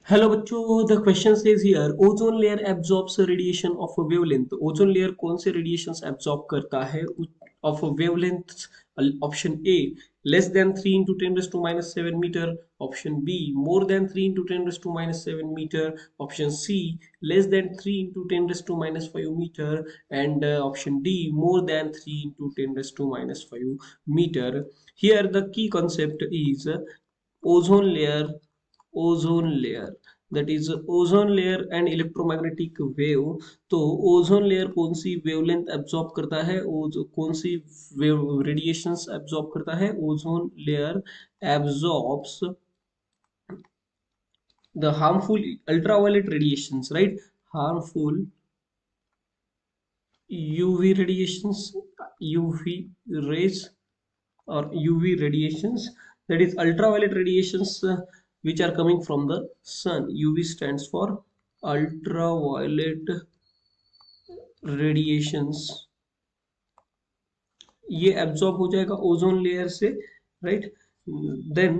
Hello बच्चों, the question says here ozone layer absorbs radiation of a wavelength. Ozone layer कौन से radiations absorb करता है of a wavelength? Option A less than 3 into 10 raised to minus 7 meter, option B more than 3 into 10 raised to minus 7 meter, option C less than 3 into 10 raised to minus 5 meter, and option D more than 3 into 10 raised to minus 5 meter. Here the key concept is ozone layer. Ozone layer, that is ozone layer and electromagnetic wave. तो ozone layer कौन सी wavelength absorb करता है, कौन सी wave radiations absorb करता है? Ozone layer absorbs the harmful ultraviolet radiations, right? Harmful UV radiations, UV rays or UV radiations, that is ultraviolet radiations, which are coming from the sun. UV stands for ultraviolet radiations. ये absorb हो जाएगा ozone layer से, right? Then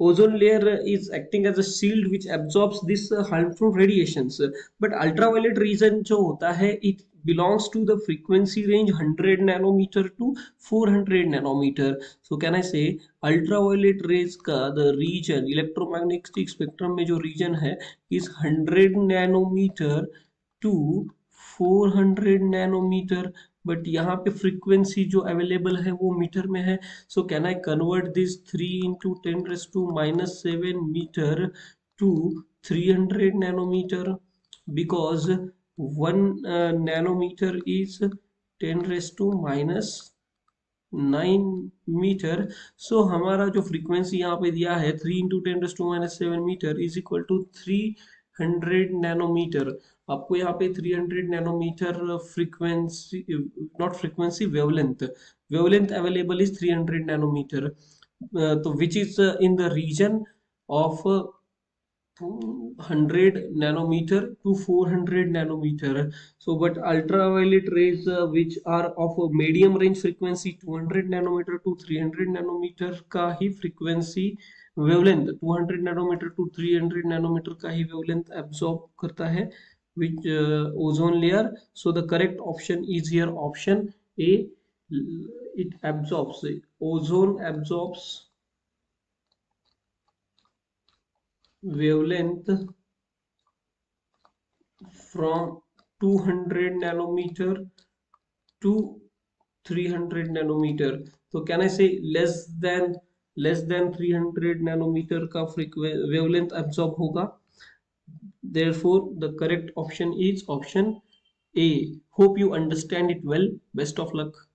ozone layer is acting as a shield which absorbs this harmful radiations. But ultraviolet region जो होता है, it belongs to the frequency range 100 nanometer to 400 nanometer. So can I say ultraviolet rays का the region electromagnetic spectrum में जो region है is 100 nanometer to 400 nanometre, but यहाँ पे frequency जो अवेलेबल है वो मीटर में है। So can I convert this 3 into 10 raised to minus 7 metre to 300 nanometre, because 1 nanometre is 10 raised to minus 9 metre. So हमारा जो फ्रीक्वेंसी यहाँ पे दिया है 3 into 10 raised to minus 7 metre is equal to 300 nanometre. आपको यहाँ पे 300 nanometre frequency, not frequency, wavelength, wavelength available is 300 nanometre. तो which is in the region of 100 nanometer to 400 nanometer. So but ultraviolet rays which are of a medium range frequency 200 nanometer to 300 nanometer का ही frequency wavelength 200 nanometer to 300 nanometer का ही wavelength absorb करता है which ozone layer. So the correct option is here option A. It absorbs, ozone absorbs wavelength from 200 nanometer to 300 nanometer. So can I say less than 300 nanometer का wavelength absorb होगा? Therefore the correct option is option A. Hope you understand it well. Best of luck.